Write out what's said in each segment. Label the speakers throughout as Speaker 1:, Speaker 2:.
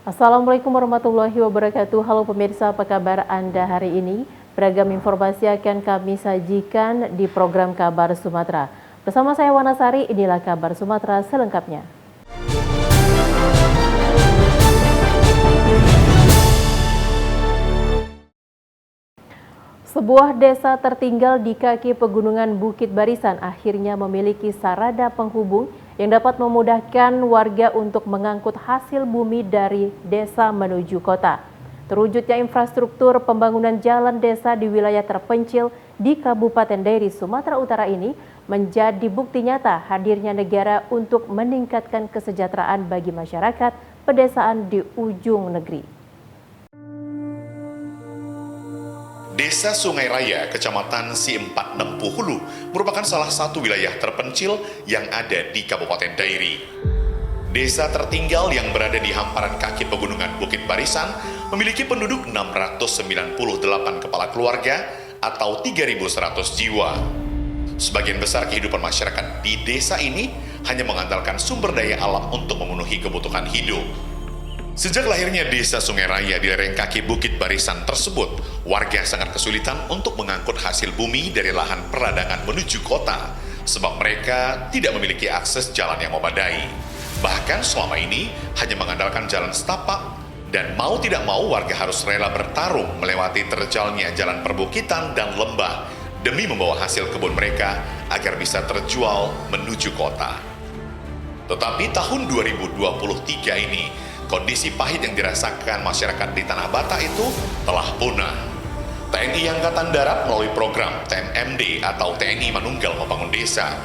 Speaker 1: Assalamualaikum warahmatullahi wabarakatuh. Halo pemirsa, apa kabar Anda hari ini? Beragam informasi akan kami sajikan di program Kabar Sumatera. Bersama saya Wanasari, inilah Kabar Sumatera selengkapnya. Sebuah desa tertinggal di kaki pegunungan Bukit Barisan akhirnya memiliki sarana penghubung yang dapat memudahkan warga untuk mengangkut hasil bumi dari desa menuju kota. Terwujudnya infrastruktur pembangunan jalan desa di wilayah terpencil di Kabupaten Dairi, Sumatera Utara ini menjadi bukti nyata hadirnya negara untuk meningkatkan kesejahteraan bagi masyarakat pedesaan di ujung negeri.
Speaker 2: Desa Sungai Raya, Kecamatan Si4 Nempu Hulu, merupakan salah satu wilayah terpencil yang ada di Kabupaten Dairi. Desa tertinggal yang berada di hamparan kaki pegunungan Bukit Barisan memiliki penduduk 698 kepala keluarga atau 3.100 jiwa. Sebagian besar kehidupan masyarakat di desa ini hanya mengandalkan sumber daya alam untuk memenuhi kebutuhan hidup. Sejak lahirnya desa Sungai Raya di lereng kaki Bukit Barisan tersebut, warga sangat kesulitan untuk mengangkut hasil bumi dari lahan peradangan menuju kota, sebab mereka tidak memiliki akses jalan yang memadai. Bahkan selama ini hanya mengandalkan jalan setapak, dan mau tidak mau warga harus rela bertarung melewati terjalnya jalan perbukitan dan lembah demi membawa hasil kebun mereka agar bisa terjual menuju kota. Tetapi tahun 2023 ini, kondisi pahit yang dirasakan masyarakat di Tanah Bata itu telah punah. TNI Angkatan Darat melalui program TMMD atau TNI Manunggal Membangun Desa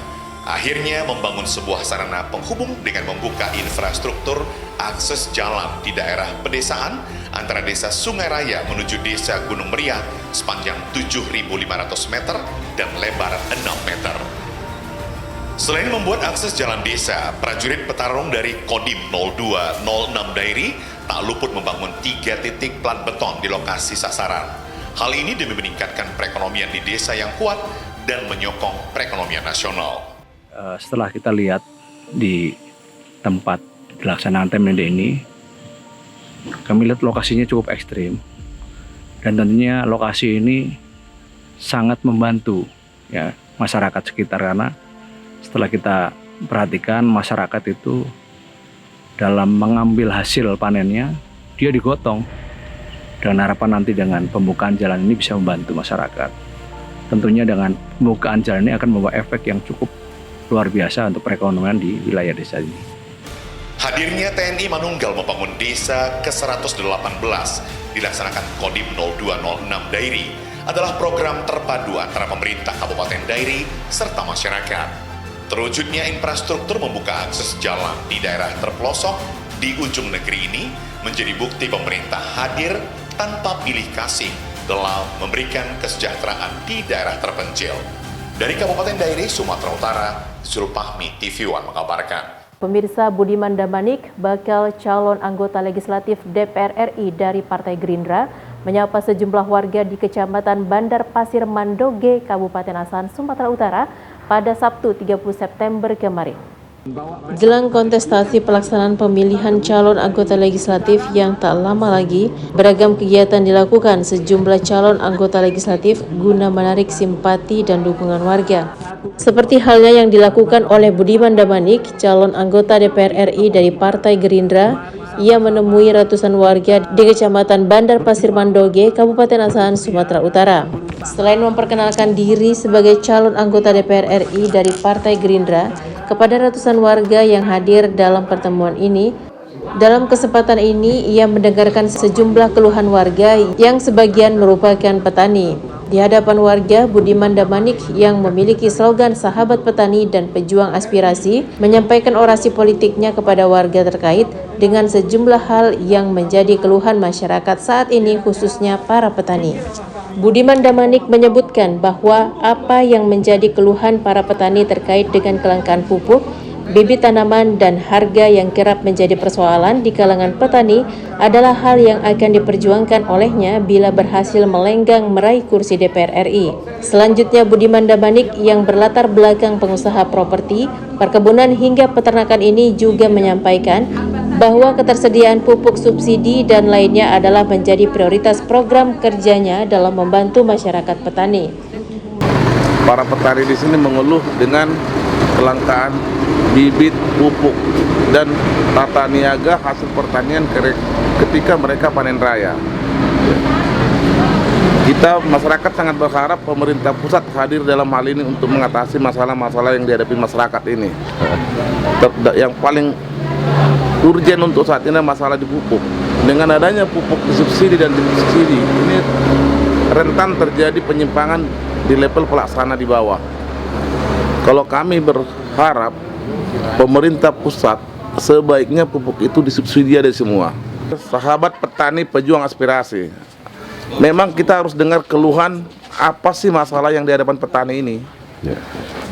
Speaker 2: akhirnya membangun sebuah sarana penghubung dengan membuka infrastruktur akses jalan di daerah pedesaan antara desa Sungai Raya menuju desa Gunung Meriah sepanjang 7.500 meter dan lebar 6 meter. Selain membuat akses jalan desa, prajurit petarung dari Kodim 0206 Dairi tak luput membangun 3 titik plat beton di lokasi sasaran. Hal ini demi meningkatkan perekonomian di desa yang kuat dan menyokong perekonomian nasional.
Speaker 3: Setelah kita lihat di tempat pelaksanaan TMMD ini, kami lihat lokasinya cukup ekstrim. Dan tentunya lokasi ini sangat membantu ya masyarakat sekitar, karena setelah kita perhatikan masyarakat itu dalam mengambil hasil panennya dia digotong, dan harapan nanti dengan pembukaan jalan ini bisa membantu masyarakat. Tentunya dengan pembukaan jalan ini akan membawa efek yang cukup luar biasa untuk perekonomian di wilayah desa ini.
Speaker 2: Hadirnya TNI Manunggal Membangun Desa ke-118 dilaksanakan Kodim 0206 Dairi adalah program terpadu antara pemerintah Kabupaten Dairi serta masyarakat. Terwujudnya infrastruktur membuka akses jalan di daerah terpelosok di ujung negeri ini menjadi bukti pemerintah hadir tanpa pilih kasih dalam memberikan kesejahteraan di daerah terpencil. Dari Kabupaten Dairi, Sumatera Utara, Zulfahmi TV One mengabarkan.
Speaker 1: Pemirsa, Budiman Damanik, bakal calon anggota legislatif DPR RI dari Partai Gerindra, menyapa sejumlah warga di Kecamatan Bandar Pasir Mandoge, Kabupaten Asahan, Sumatera Utara, pada Sabtu 30 September kemarin. Jelang kontestasi pelaksanaan pemilihan calon anggota legislatif yang tak lama lagi, beragam kegiatan dilakukan sejumlah calon anggota legislatif guna menarik simpati dan dukungan warga. Seperti halnya yang dilakukan oleh Budiman Damanik, calon anggota DPR RI dari Partai Gerindra, ia menemui ratusan warga di Kecamatan Bandar Pasir Mandoge, Kabupaten Asahan, Sumatera Utara. Selain memperkenalkan diri sebagai calon anggota DPR RI dari Partai Gerindra kepada ratusan warga yang hadir dalam pertemuan ini, dalam kesempatan ini ia mendengarkan sejumlah keluhan warga yang sebagian merupakan petani. Di hadapan warga, Budiman Damanik yang memiliki slogan Sahabat Petani dan Pejuang Aspirasi menyampaikan orasi politiknya kepada warga terkait dengan sejumlah hal yang menjadi keluhan masyarakat saat ini, khususnya para petani. Budiman Damanik menyebutkan bahwa apa yang menjadi keluhan para petani terkait dengan kelangkaan pupuk, bibit tanaman, dan harga yang kerap menjadi persoalan di kalangan petani adalah hal yang akan diperjuangkan olehnya bila berhasil melenggang meraih kursi DPR RI. Selanjutnya, Budiman Damanik yang berlatar belakang pengusaha properti, perkebunan hingga peternakan ini juga menyampaikan bahwa ketersediaan pupuk subsidi dan lainnya adalah menjadi prioritas program kerjanya dalam membantu masyarakat petani.
Speaker 4: Para petani di sini mengeluh dengan kelangkaan bibit pupuk dan tata niaga hasil pertanian ketika mereka panen raya. Kita masyarakat sangat berharap pemerintah pusat hadir dalam hal ini untuk mengatasi masalah-masalah yang dihadapi masyarakat ini. Yang paling urgen untuk saat ini masalah di pupuk. Dengan adanya pupuk disubsidi dan disubsidi, ini rentan terjadi penyimpangan di level pelaksana di bawah. Kalau kami berharap pemerintah pusat sebaiknya pupuk itu disubsidi ada semua. Sahabat petani pejuang aspirasi, memang kita harus dengar keluhan apa sih masalah yang dihadapan petani ini.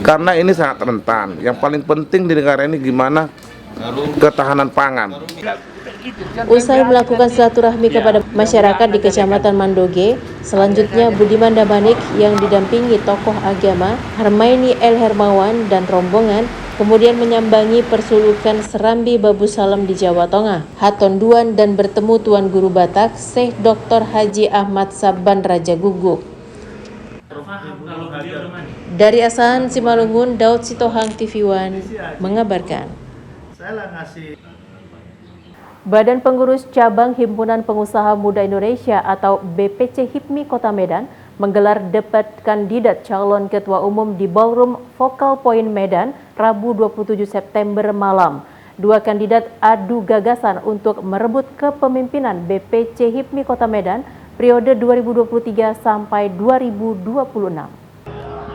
Speaker 4: Karena ini sangat rentan. Yang paling penting di negara ini gimana ketahanan pangan.
Speaker 1: Usai melakukan silaturahmi kepada masyarakat di Kecamatan Mandoge, selanjutnya Budiman Damanik yang didampingi tokoh agama Harmaini El Hermawan dan rombongan kemudian menyambangi persulukan Serambi Babu Salam di Jawa Tengah, Hatonduan dan bertemu Tuan Guru Batak Syekh Dr. Haji Ahmad Saban Raja Guguk. Dari Asahan Simalungun, Daud Sitohang TV One mengabarkan. Badan Pengurus Cabang Himpunan Pengusaha Muda Indonesia atau BPC HIPMI Kota Medan menggelar debat kandidat calon Ketua Umum di Ballroom Focal Point Medan Rabu 27 September malam. Dua kandidat adu gagasan untuk merebut kepemimpinan BPC HIPMI Kota Medan periode 2023 sampai 2026.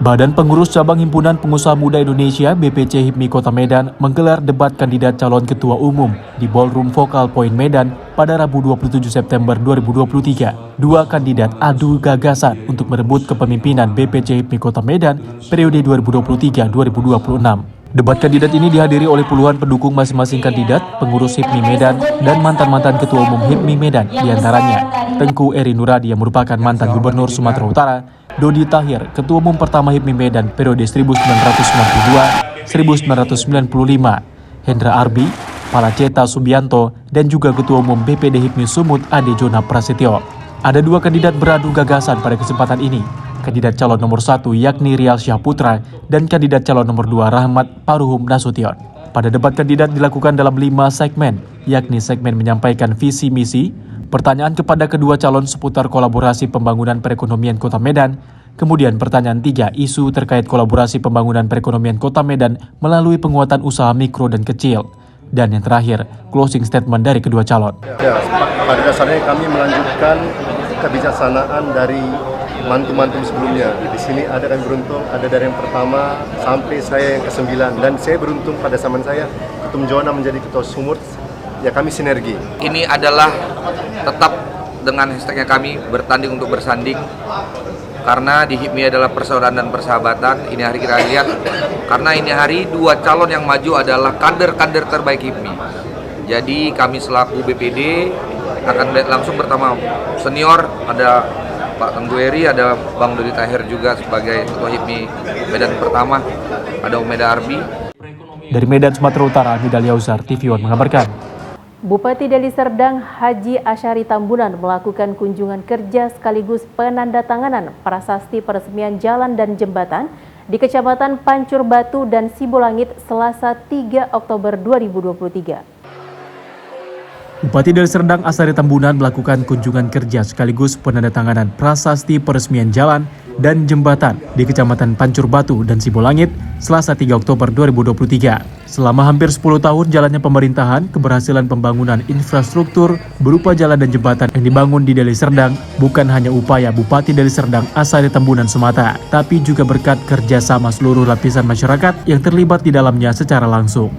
Speaker 5: Badan Pengurus Cabang Himpunan Pengusaha Muda Indonesia BPC HIPMI Kota Medan menggelar debat kandidat calon Ketua Umum di Ballroom Focal Point Medan pada Rabu 27 September 2023. Dua kandidat adu gagasan untuk merebut kepemimpinan BPC HIPMI Kota Medan periode 2023-2026. Debat kandidat ini dihadiri oleh puluhan pendukung masing-masing kandidat, pengurus HIPMI Medan, dan mantan-mantan Ketua Umum HIPMI Medan, diantaranya Tengku Eri Nuradi yang merupakan mantan Gubernur Sumatera Utara, Dodi Tahir, Ketua Umum pertama HIPMI Medan periode 1992-1995, Hendra Arbi, Palaceta Subianto, dan juga Ketua Umum BPD HIPMI Sumut Ade Jona Prasetyo. Ada dua kandidat beradu gagasan pada kesempatan ini. Kandidat calon nomor 1 yakni Rial Syahputra dan kandidat calon nomor 2 Rahmat Paruhum Nasution. Pada debat kandidat dilakukan dalam 5 segmen, yakni segmen menyampaikan visi misi, pertanyaan kepada kedua calon seputar kolaborasi pembangunan perekonomian Kota Medan, kemudian pertanyaan 3 isu terkait kolaborasi pembangunan perekonomian Kota Medan melalui penguatan usaha mikro dan kecil, dan yang terakhir closing statement dari kedua calon.
Speaker 6: Ya, pada dasarnya kami melanjutkan kebijaksanaan dari mantu-mantu sebelumnya. Di sini ada kami beruntung, ada dari yang pertama sampai saya yang ke-9, dan saya beruntung pada zaman saya Ketum Jona menjadi Ketua Sumut, ya kami sinergi.
Speaker 7: Ini adalah tetap dengan hashtagnya kami bertanding untuk bersanding, karena di HIPMI adalah persaudaraan dan persahabatan. Ini hari kita lihat, karena ini hari dua calon yang maju adalah kader-kader terbaik HIPMI. Jadi kami selaku BPD akan langsung pertama senior, ada Pak Tengku Eri, ada Bang Dodi Tahir juga sebagai Ketua HIPMI Medan pertama, ada Umeda Arbi.
Speaker 5: Dari Medan, Sumatera Utara, Midalia Uzar, TV One mengabarkan.
Speaker 1: Bupati Deli Serdang Haji Asyari Tambunan melakukan kunjungan kerja sekaligus penandatanganan prasasti peresmian jalan dan jembatan di Kecamatan Pancur Batu dan Sibolangit Selasa 3 Oktober 2023.
Speaker 5: Bupati Deli Serdang Asyari Tambunan melakukan kunjungan kerja sekaligus penandatanganan prasasti peresmian jalan dan jembatan di Kecamatan Pancur Batu dan Sibolangit Selasa 3 Oktober 2023. Selama hampir 10 tahun jalannya pemerintahan, keberhasilan pembangunan infrastruktur berupa jalan dan jembatan yang dibangun di Deli Serdang bukan hanya upaya Bupati Deli Serdang Asyari Tambunan semata, tapi juga berkat kerjasama seluruh lapisan masyarakat yang terlibat di dalamnya secara langsung.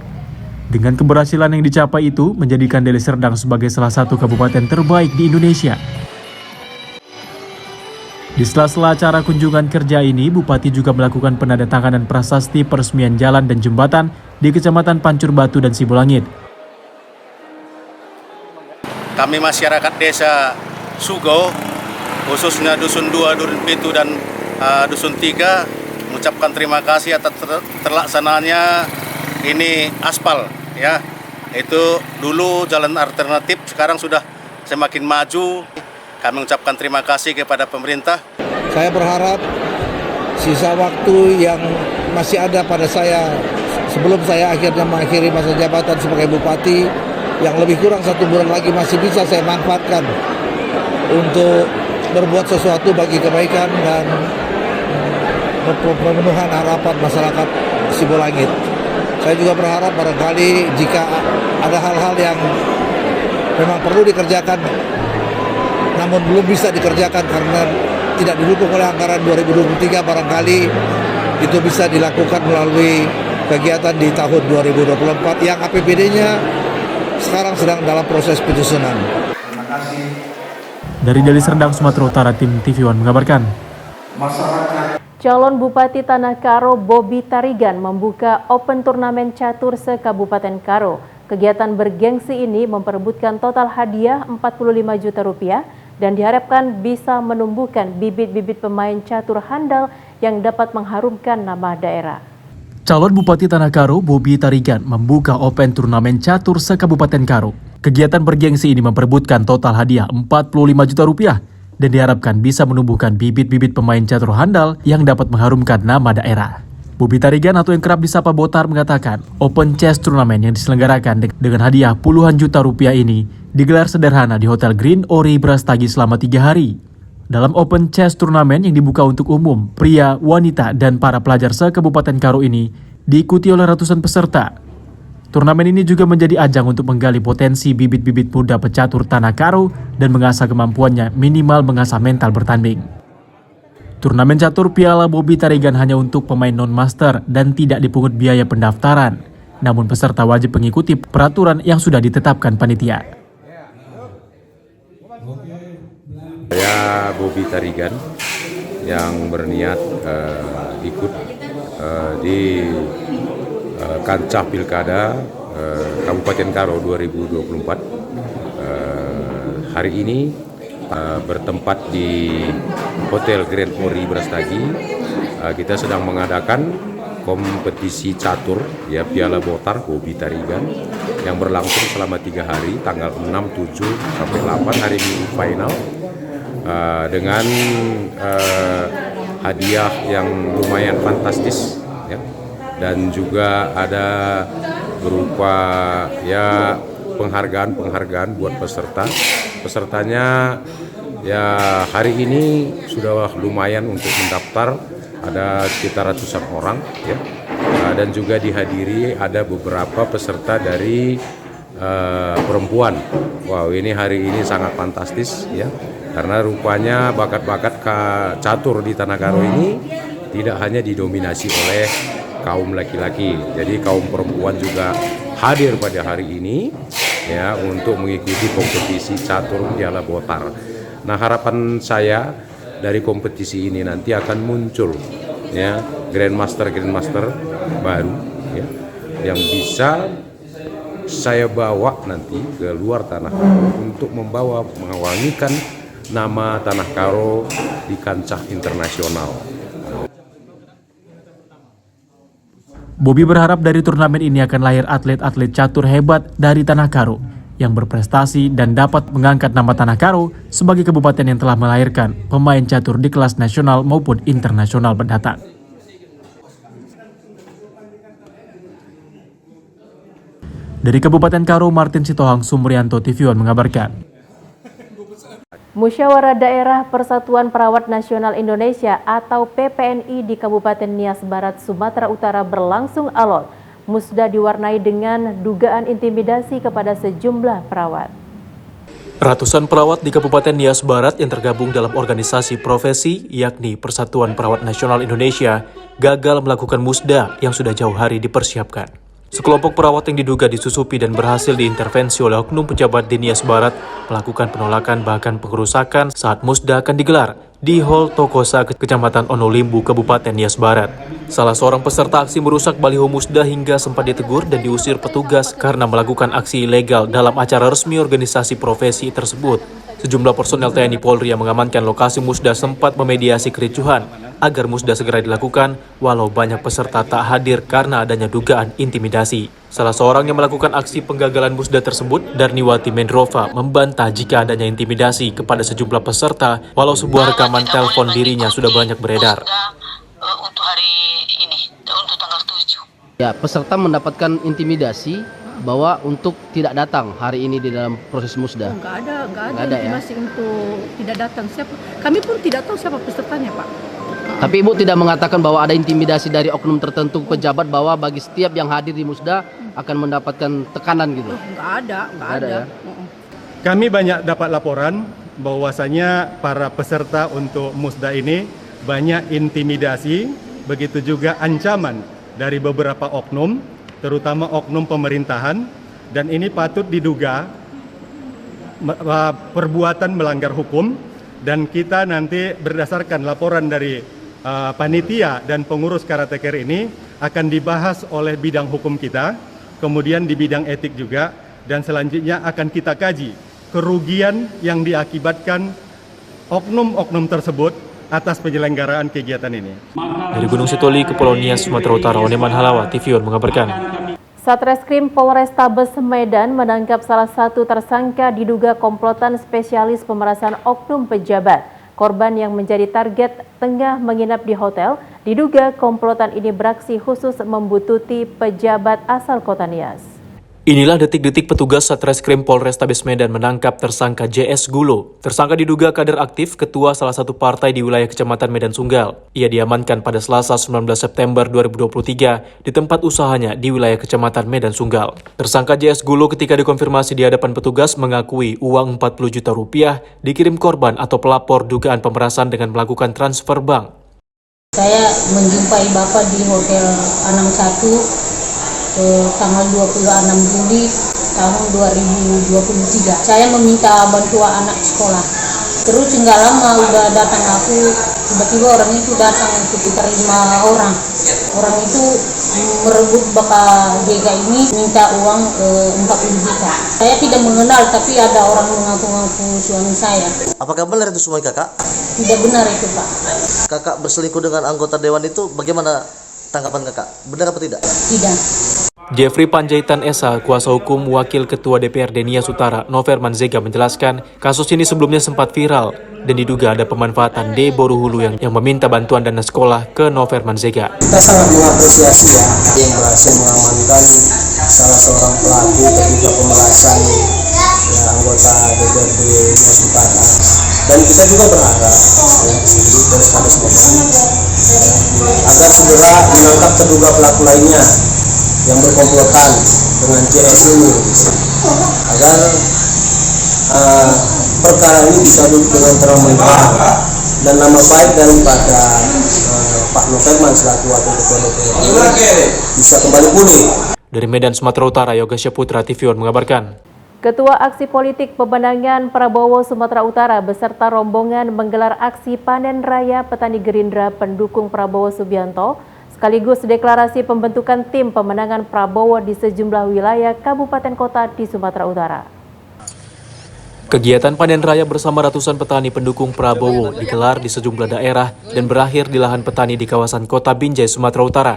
Speaker 5: Dengan keberhasilan yang dicapai itu menjadikan Deli Serdang sebagai salah satu kabupaten terbaik di Indonesia. Di sela-sela acara kunjungan kerja ini, Bupati juga melakukan penandatanganan prasasti peresmian jalan dan jembatan di Kecamatan Pancur Batu dan Sibolangit.
Speaker 8: Kami masyarakat desa Sugo, khususnya Dusun 2, Dusun 7 dan Dusun 3, mengucapkan terima kasih atas terlaksananya ini aspal, ya, Itu dulu jalan alternatif, sekarang sudah semakin maju. Kami mengucapkan terima kasih kepada pemerintah.
Speaker 9: Saya berharap sisa waktu yang masih ada pada saya sebelum saya akhirnya mengakhiri masa jabatan sebagai bupati, yang lebih kurang 1 bulan lagi masih bisa saya manfaatkan untuk berbuat sesuatu bagi kebaikan dan pemenuhan harapan masyarakat Sibolangit. Saya juga berharap barangkali jika ada hal-hal yang memang perlu dikerjakan namun belum bisa dikerjakan karena tidak didukung oleh anggaran 2023, barangkali itu bisa dilakukan melalui kegiatan di tahun 2024 yang APBD-nya sekarang sedang dalam proses penyusunan.
Speaker 5: Dari Deli Serdang, Sumatera Utara, tim TV One mengabarkan.
Speaker 1: Calon Bupati Tanah Karo Bobi Tarigan membuka open turnamen catur se-Kabupaten Karo. Kegiatan bergengsi ini memperebutkan total hadiah Rp45 juta dan diharapkan bisa menumbuhkan bibit-bibit pemain catur handal yang dapat mengharumkan nama daerah.
Speaker 5: Calon Bupati Tanah Karo Bobi Tarigan membuka open turnamen catur se-Kabupaten Karo. Kegiatan bergengsi ini memperebutkan total hadiah Rp45 juta dan diharapkan bisa menumbuhkan bibit-bibit pemain catur handal yang dapat mengharumkan nama daerah. Bobi Tarigan atau yang kerap disapa Botar mengatakan, Open Chess Turnamen yang diselenggarakan dengan hadiah puluhan juta rupiah ini digelar sederhana di Hotel Green Ori Brastagi selama 3 hari. Dalam Open Chess Turnamen yang dibuka untuk umum, pria, wanita, dan para pelajar se-Kabupaten Karo ini diikuti oleh ratusan peserta. Turnamen ini juga menjadi ajang untuk menggali potensi bibit-bibit muda pecatur Tanah Karo dan mengasah kemampuannya minimal mengasah mental bertanding. Turnamen catur Piala Bobi Tarigan hanya untuk pemain non-master dan tidak dipungut biaya pendaftaran. Namun peserta wajib mengikuti peraturan yang sudah ditetapkan panitia.
Speaker 10: Saya Bobi Tarigan yang berniat ikut di kancah Pilkada Kabupaten Karo 2024. Hari ini bertempat di Hotel Grand Ori Brastagi. Kita sedang mengadakan kompetisi catur ya Piala Botar Bobi Tarigan yang berlangsung selama 3 hari, tanggal 6, 7 sampai 8 hari Minggu final dengan hadiah yang lumayan fantastis ya. Dan juga ada berupa ya penghargaan buat peserta. Pesertanya ya hari ini sudah lumayan untuk mendaftar, ada sekitar ratusan orang ya. Dan juga dihadiri ada beberapa peserta dari perempuan. Wow, ini hari ini sangat fantastis ya. Karena rupanya bakat-bakat catur di Tanah Karo ini tidak hanya didominasi oleh kaum laki-laki. Jadi kaum perempuan juga hadir pada hari ini ya untuk mengikuti kompetisi catur Piala Botar. Nah, harapan saya dari kompetisi ini nanti akan muncul ya grandmaster baru ya yang bisa saya bawa nanti ke luar Tanah Karo untuk mengawangikan nama Tanah Karo di kancah internasional.
Speaker 5: Bobi berharap dari turnamen ini akan lahir atlet-atlet catur hebat dari Tanah Karo yang berprestasi dan dapat mengangkat nama Tanah Karo sebagai kabupaten yang telah melahirkan pemain catur di kelas nasional maupun internasional mendatang. Dari Kabupaten Karo, Martin Sitohang, Sumrianto, TV One mengabarkan.
Speaker 1: Musyawarah Daerah Persatuan Perawat Nasional Indonesia atau PPNI di Kabupaten Nias Barat, Sumatera Utara berlangsung alot. Musda diwarnai dengan dugaan intimidasi kepada sejumlah perawat.
Speaker 5: Ratusan perawat di Kabupaten Nias Barat yang tergabung dalam organisasi profesi yakni Persatuan Perawat Nasional Indonesia gagal melakukan musda yang sudah jauh hari dipersiapkan. Sekelompok perawat yang diduga disusupi dan berhasil diintervensi oleh oknum pejabat di Nias Barat melakukan penolakan bahkan pengerusakan saat musda akan digelar di Hall Tokosa, Kecamatan Onolimbu, Kabupaten Nias Barat. Salah seorang peserta aksi merusak baliho musda hingga sempat ditegur dan diusir petugas karena melakukan aksi ilegal dalam acara resmi organisasi profesi tersebut. Sejumlah personel TNI Polri yang mengamankan lokasi musda sempat memediasi kericuhan agar musda segera dilakukan walau banyak peserta tak hadir karena adanya dugaan intimidasi. Salah seorang yang melakukan aksi penggagalan musda tersebut, Darniwati Mendrova, membantah jika adanya intimidasi kepada sejumlah peserta walau sebuah rekaman telepon dirinya sudah banyak beredar.
Speaker 11: Untuk hari ini, untuk tanggal 7.
Speaker 12: Ya, peserta mendapatkan intimidasi bahwa untuk tidak datang hari ini di dalam proses musda.
Speaker 13: Enggak ada intimidasi ya? Untuk tidak datang. Kami pun tidak tahu siapa pesertanya, Pak.
Speaker 12: Tapi Ibu tidak mengatakan bahwa ada intimidasi dari oknum tertentu pejabat bahwa bagi setiap yang hadir di musda akan mendapatkan tekanan gitu?
Speaker 13: Enggak ada.
Speaker 12: Ya?
Speaker 6: Kami banyak dapat laporan bahwasanya para peserta untuk musda ini banyak intimidasi, begitu juga ancaman dari beberapa oknum, terutama oknum pemerintahan, dan ini patut diduga perbuatan melanggar hukum, dan kita nanti berdasarkan laporan dari panitia dan pengurus karateker ini akan dibahas oleh bidang hukum kita, kemudian di bidang etik juga, dan selanjutnya akan kita kaji kerugian yang diakibatkan oknum-oknum tersebut atas penyelenggaraan kegiatan ini.
Speaker 5: Dari Gunung Sitoli, Kepulauan Nias, Sumatera Utara, Oneman Halawa, TVON mengabarkan.
Speaker 1: Satreskrim Polrestabes Medan menangkap salah satu tersangka diduga komplotan spesialis pemerasan oknum pejabat. Korban yang menjadi target tengah menginap di hotel. Diduga komplotan ini beraksi khusus membuntuti pejabat asal Kota Nias.
Speaker 5: Inilah detik-detik petugas Satreskrim Polrestabes Medan menangkap tersangka JS Gulo. Tersangka diduga kader aktif ketua salah satu partai di wilayah Kecamatan Medan Sunggal. Ia diamankan pada Selasa 19 September 2023 di tempat usahanya di wilayah Kecamatan Medan Sunggal. Tersangka JS Gulo ketika dikonfirmasi di hadapan petugas mengakui uang 40 juta rupiah dikirim korban atau pelapor dugaan pemerasan dengan melakukan transfer bank.
Speaker 11: Saya menjumpai Bapak di Hotel Anam 1 tanggal 26 Juli tahun 2023. Saya meminta bantuan anak sekolah. Terus nggak lama udah datang aku, tiba-tiba orang itu datang sekitar 5 orang. Orang itu merebut Bapak JK ini minta uang 40 juta. Saya tidak mengenal, tapi ada orang mengaku-ngaku suami saya.
Speaker 14: Apakah benar itu semua kakak?
Speaker 11: Tidak benar itu Pak.
Speaker 14: Kakak berselingkuh dengan anggota dewan itu bagaimana tanggapan kakak? Benar apa tidak?
Speaker 11: Tidak.
Speaker 5: Jeffrey Panjaitan Esa, kuasa hukum Wakil Ketua DPRD Nias Utara, Nover Manzega menjelaskan, kasus ini sebelumnya sempat viral dan diduga ada pemanfaatan D. Boruhulu yang meminta bantuan dana sekolah ke Nover Manzega.
Speaker 15: Kita sangat mengapresiasi yang berhasil mengamankan salah seorang pelaku terduga pemerasan anggota DPRD Nias Utara, dan kita juga berharap di Polrestabes Medan agar segera menangkap terduga pelaku lainnya yang berkomplotan dengan JS ini, agar perkara ini bisa dengan terang benderang dan nama baik daripada Pak Noverman selaku Wakil Ketua DPRD bisa kembali pulih.
Speaker 5: Dari Medan, Sumatera Utara, Yoga Syaputra, TVON mengabarkan.
Speaker 1: Ketua Aksi Politik Pemenangan Prabowo Sumatera Utara beserta rombongan menggelar aksi panen raya petani Gerindra pendukung Prabowo Subianto sekaligus deklarasi pembentukan tim pemenangan Prabowo di sejumlah wilayah kabupaten kota di Sumatera Utara.
Speaker 5: Kegiatan panen raya bersama ratusan petani pendukung Prabowo digelar di sejumlah daerah dan berakhir di lahan petani di kawasan Kota Binjai, Sumatera Utara.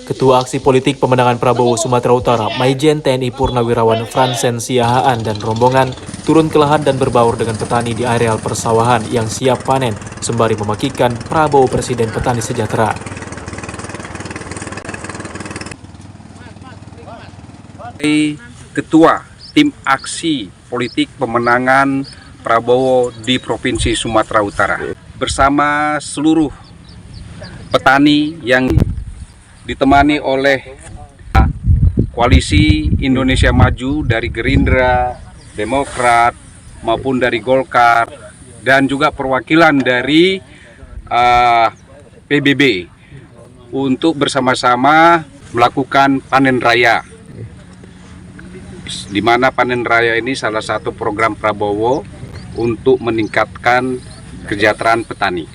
Speaker 5: Ketua Aksi Politik Pemenangan Prabowo Sumatera Utara, Maijen TNI Purnawirawan Fransen Siahaan dan rombongan turun ke lahan dan berbaur dengan petani di areal persawahan yang siap panen sembari memakikan Prabowo Presiden Petani Sejahtera.
Speaker 16: Ketua Tim Aksi Politik Pemenangan Prabowo di Provinsi Sumatera Utara bersama seluruh petani yang ditemani oleh Koalisi Indonesia Maju dari Gerindra, Demokrat, maupun dari Golkar, dan juga perwakilan dari PBB untuk bersama-sama melakukan panen raya. Di mana panen raya ini salah satu program Prabowo untuk meningkatkan kesejahteraan petani.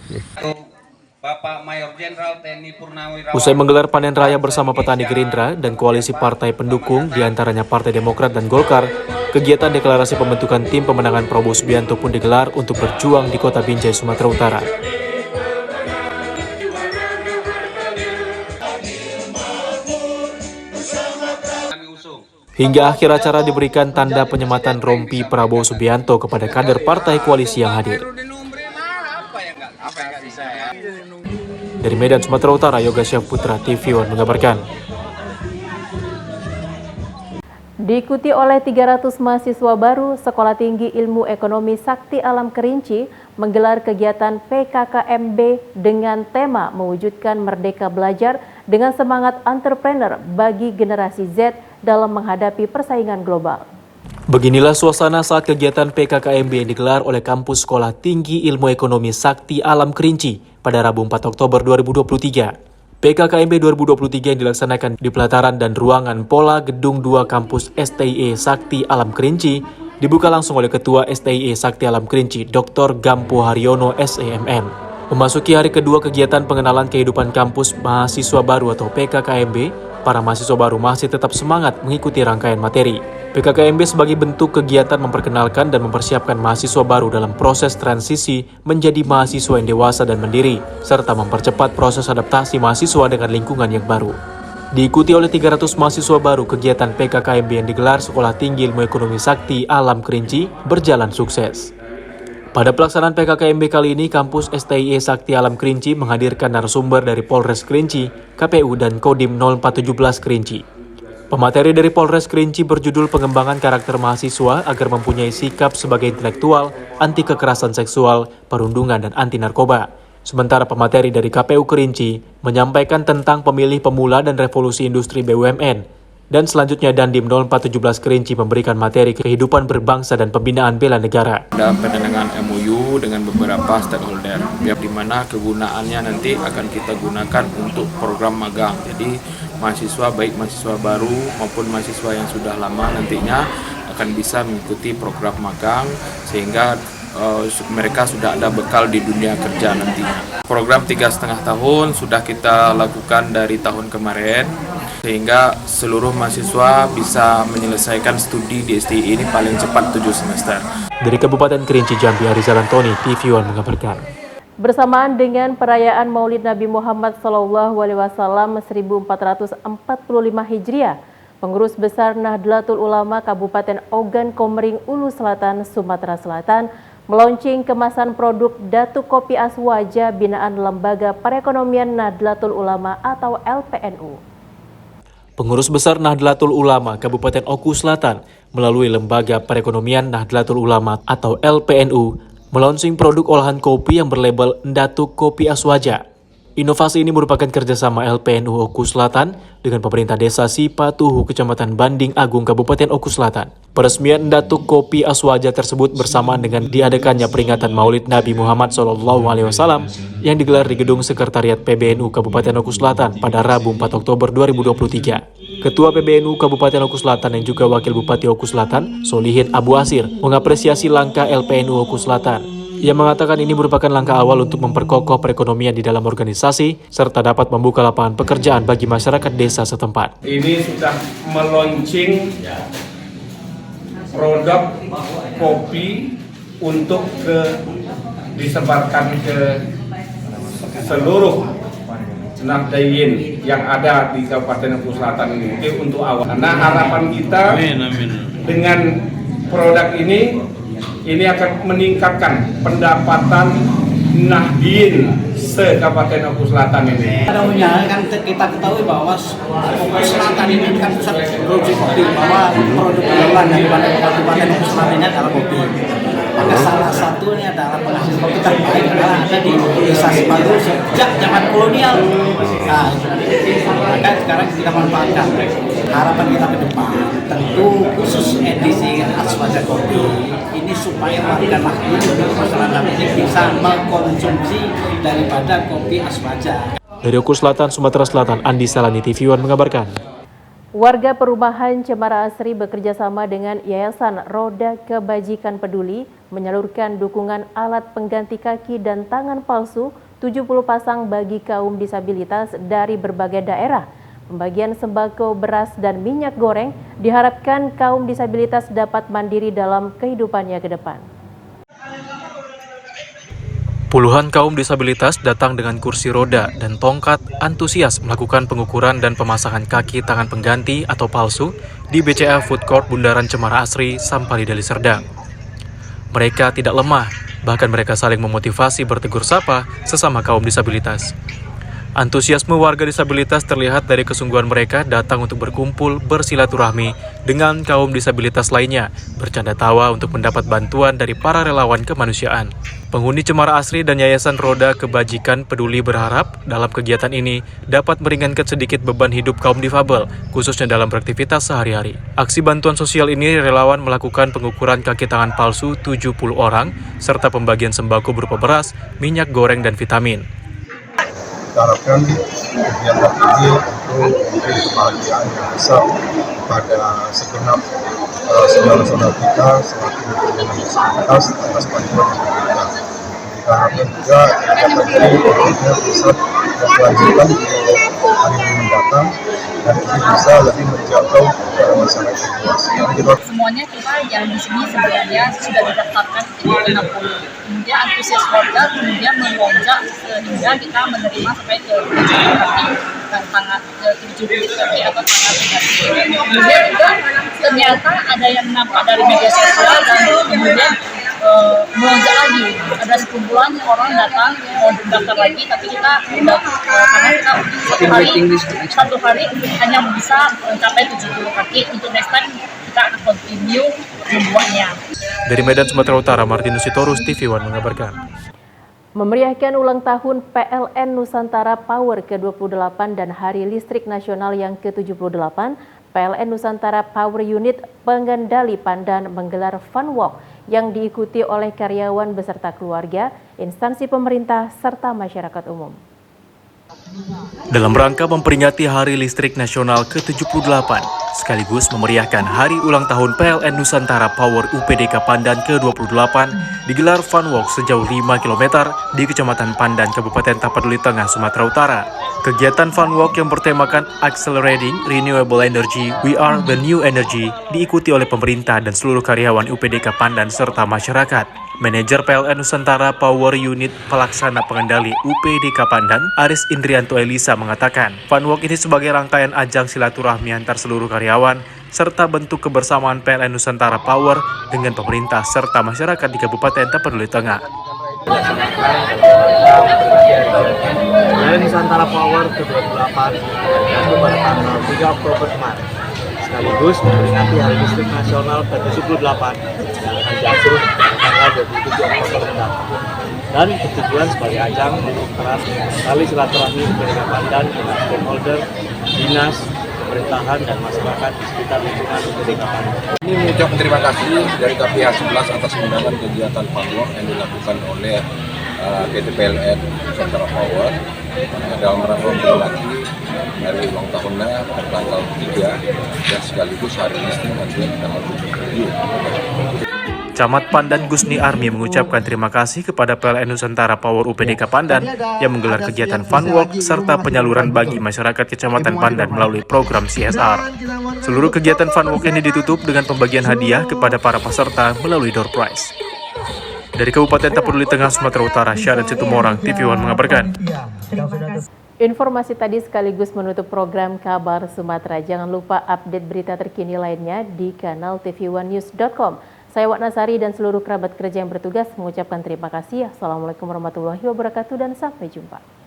Speaker 17: Bapak Mayor Jenderal TNI Purnawirawan.
Speaker 5: Usai menggelar panen raya bersama petani Gerindra dan koalisi partai pendukung diantaranya Partai Demokrat dan Golkar, Kegiatan deklarasi pembentukan tim pemenangan Prabowo Subianto pun digelar untuk berjuang di kota Binjai, Sumatera Utara. Hingga akhir acara diberikan tanda penyematan rompi Prabowo Subianto kepada kader partai koalisi yang hadir. Dari Medan, Sumatera Utara, Yoga Syahputra, TV One mengabarkan.
Speaker 1: Diikuti oleh 300 mahasiswa baru, Sekolah Tinggi Ilmu Ekonomi Sakti Alam Kerinci menggelar kegiatan PKKMB dengan tema mewujudkan Merdeka Belajar dengan semangat entrepreneur bagi generasi Z dalam menghadapi persaingan global.
Speaker 5: Beginilah suasana saat kegiatan PKKMB yang digelar oleh Kampus Sekolah Tinggi Ilmu Ekonomi Sakti Alam Kerinci pada Rabu 4 Oktober 2023. PKKMB 2023 yang dilaksanakan di pelataran dan ruangan Pola Gedung 2 Kampus STIE Sakti Alam Kerinci dibuka langsung oleh Ketua STIE Sakti Alam Kerinci, Dr. Gampo Haryono SEMN. Memasuki hari kedua kegiatan pengenalan kehidupan kampus mahasiswa baru atau PKKMB, para mahasiswa baru masih tetap semangat mengikuti rangkaian materi. PKKMB sebagai bentuk kegiatan memperkenalkan dan mempersiapkan mahasiswa baru dalam proses transisi menjadi mahasiswa yang dewasa dan mandiri, serta mempercepat proses adaptasi mahasiswa dengan lingkungan yang baru. Diikuti oleh 300 mahasiswa baru, kegiatan PKKMB yang digelar Sekolah Tinggi Ilmu Ekonomi Sakti Alam Kerinci berjalan sukses. Pada pelaksanaan PKKMB kali ini, Kampus STIE Sakti Alam Kerinci menghadirkan narasumber dari Polres Kerinci, KPU, dan Kodim 0417 Kerinci. Pemateri dari Polres Kerinci berjudul Pengembangan Karakter Mahasiswa agar mempunyai sikap sebagai intelektual, anti kekerasan seksual, perundungan, dan anti narkoba. Sementara pemateri dari KPU Kerinci menyampaikan tentang pemilih pemula dan revolusi industri BUMN. Dan selanjutnya Dandim 0417 Kerinci memberikan materi kehidupan berbangsa dan pembinaan bela negara.
Speaker 18: Ada penandatanganan MOU dengan beberapa stakeholder, di mana kegunaannya nanti akan kita gunakan untuk program magang. Jadi mahasiswa, baik mahasiswa baru maupun mahasiswa yang sudah lama nantinya akan bisa mengikuti program magang sehingga mereka sudah ada bekal di dunia kerja nantinya. Program 3,5 tahun sudah kita lakukan dari tahun kemarin, sehingga seluruh mahasiswa bisa menyelesaikan studi di STI ini paling cepat 7 semester.
Speaker 5: Dari Kabupaten Kerinci, Jambi, Arizal Antoni, TV One mengabarkan.
Speaker 1: Bersamaan dengan perayaan Maulid Nabi Muhammad SAW 1445 Hijriah, Pengurus Besar Nahdlatul Ulama Kabupaten Ogan Komering Ulu Selatan, Sumatera Selatan meluncing kemasan produk Datuk Kopi Aswaja binaan Lembaga Perekonomian Nahdlatul Ulama atau LPNU.
Speaker 5: Pengurus Besar Nahdlatul Ulama Kabupaten Oku Selatan melalui Lembaga Perekonomian Nahdlatul Ulama atau LPNU meluncing produk olahan kopi yang berlabel Datuk Kopi Aswaja. Inovasi ini merupakan kerjasama LPNU Oku Selatan dengan pemerintah desa Sipatuhu, Kecamatan Banding Agung, Kabupaten Oku Selatan. Peresmian Datuk Kopi Aswaja tersebut bersamaan dengan diadakannya peringatan Maulid Nabi Muhammad SAW yang digelar di Gedung Sekretariat PBNU Kabupaten Oku Selatan pada Rabu 4 Oktober 2023. Ketua PBNU Kabupaten Oku Selatan yang juga Wakil Bupati Oku Selatan, Solihin Abu Asir, mengapresiasi langkah LPNU Oku Selatan. Ia mengatakan ini merupakan langkah awal untuk memperkokoh perekonomian di dalam organisasi, serta dapat membuka lapangan pekerjaan bagi masyarakat desa setempat.
Speaker 16: Ini sudah meluncing produk kopi untuk disebarkan ke seluruh Nahdlatul yang ada di Kabupaten Oku Selatan ini. Itu untuk awal. Karena harapan kita dengan produk ini akan meningkatkan pendapatan Nahdien se-Kabupaten Oku Selatan ini.
Speaker 19: Adanya kan kita ketahui bahwa Oku Selatan ini kan pusat produksi kopi, bahwa produk unggulan daripada Kabupaten Oku Selatan ini adalah kopi. Maka salah satunya adalah penghasil kopi terbaik adalah ada di desa Sipatuhu sejak zaman kolonial. Nah, maka sekarang kita manfaatkan. Harapan kita ke depan tentu khusus edisi Aswaja Kopi ini supaya warga Nahdien dan masyarakat ini bisa mengkonsumsi daripada kopi Aswaja.
Speaker 5: Dari Oku Selatan, Sumatera Selatan, Andi Salani, TV One mengabarkan.
Speaker 1: Warga perumahan Cemara Asri bekerjasama dengan Yayasan Roda Kebajikan Peduli menyalurkan dukungan alat pengganti kaki dan tangan palsu 70 pasang bagi kaum disabilitas dari berbagai daerah. pembagian sembako, beras, dan minyak goreng diharapkan kaum disabilitas dapat mandiri dalam kehidupannya ke depan.
Speaker 5: Puluhan kaum disabilitas datang dengan kursi roda dan tongkat antusias melakukan pengukuran dan pemasangan kaki tangan pengganti atau palsu di BCA Food Court Bundaran Cemara Asri, Sampali, Deli Serdang. Mereka tidak lemah, bahkan mereka saling memotivasi bertegur sapa sesama kaum disabilitas. Antusiasme warga disabilitas terlihat dari kesungguhan mereka datang untuk berkumpul bersilaturahmi dengan kaum disabilitas lainnya, bercanda tawa untuk mendapat bantuan dari para relawan kemanusiaan. Penghuni Cemara Asri dan Yayasan Roda Kebajikan Peduli berharap dalam kegiatan ini dapat meringankan sedikit beban hidup kaum difabel, khususnya dalam beraktivitas sehari-hari. Aksi bantuan sosial ini relawan melakukan pengukuran kaki tangan palsu 70 orang, serta pembagian sembako berupa beras, minyak goreng, dan vitamin.
Speaker 20: Kita harapkan kegiatan ini untuk memberi kebahagiaan yang besar pada segenap saudara-saudara kita selaku dengan disabilitas atas bantuan yang diberikan. Kita harapkan juga kegiatan ini tentunya bisa berkelanjutan di hari mendatang dan ini bisa lebih menjangkau kepada masyarakat luas.
Speaker 21: Semuanya kita yang di sini sebenarnya sudah didaftarkan di 60. Kemudian antusias warga kemudian melonjak sehingga kita menerima sampai ke 7 kaki dan tanggal 7 kaki atau tanggal 3. Kemudian juga ternyata ada yang nampak dari media sosial dan kemudian melonjak lagi. Ada sekumpulan orang datang mau daftar lagi, tapi kita karena kita satu hari hanya bisa mencapai 70 kaki. Untuk next time kita akan continue membuatnya.
Speaker 5: Dari Medan, Sumatera Utara, Martinus Sitorus, TV One mengabarkan.
Speaker 1: Memeriahkan ulang tahun PLN Nusantara Power ke-28 dan Hari Listrik Nasional yang ke-78, PLN Nusantara Power Unit Pengendali Pandan menggelar Fun Walk yang diikuti oleh karyawan beserta keluarga, instansi pemerintah, serta masyarakat umum.
Speaker 5: Dalam rangka memperingati Hari Listrik Nasional ke-78, sekaligus memeriahkan Hari Ulang Tahun PLN Nusantara Power UPDK Pandan ke-28, digelar Fun Walk sejauh 5 km di Kecamatan Pandan, Kabupaten Tapanuli Tengah, Sumatera Utara. Kegiatan Fun Walk yang bertemakan Accelerating Renewable Energy, We Are the New Energy, diikuti oleh pemerintah dan seluruh karyawan UPDK Pandan serta masyarakat. Manajer PLN Nusantara Power Unit Pelaksana Pengendali UPDK Pandan, Aris Indrianto Elisa mengatakan, Fun Walk ini sebagai rangkaian ajang silaturahmi antar seluruh karyawan, serta bentuk kebersamaan PLN Nusantara Power dengan pemerintah serta masyarakat di Kabupaten Tapanuli Tengah.
Speaker 22: PLN Nusantara Power ke-28 jatuh pada tanggal 3 Oktober kemarin, sekaligus memperingati Hari Listrik Nasional ke-78 yang akan jatuh tanggal 27 Oktober mendatang. Dan bertujuan sebagai ajang mempererat tali silaturahmi UPDK Pandan dengan stakeholder, dinas, pemerintahan, dan masyarakat di sekitar lingkungan UPDK Pandan.
Speaker 23: Ini mengucapkan terima kasih dari KPH 11 atas undangan kegiatan Fun Walk yang dilakukan oleh PT PLN Nusantara Power dalam rangka memperingati hari ulang tahunnya pada tanggal 3 dan sekaligus Hari Listrik nanti tanggal 7.
Speaker 5: Camat Pandan Gusni Armi mengucapkan terima kasih kepada PLN Nusantara Power UPDK Pandan yang menggelar kegiatan Fun Walk serta penyaluran bagi masyarakat Kecamatan Pandan melalui program CSR. Seluruh kegiatan Fun Walk ini ditutup dengan pembagian hadiah kepada para peserta melalui door prize. Dari Kabupaten Tapanuli Tengah, Sumatera Utara, Syarat Situmorang, TV One mengabarkan.
Speaker 1: Informasi tadi sekaligus menutup program Kabar Sumatera. Jangan lupa update berita terkini lainnya di kanal tv1news.com. Saya Wak Nasari dan seluruh kerabat kerja yang bertugas mengucapkan terima kasih. Assalamualaikum warahmatullahi wabarakatuh dan sampai jumpa.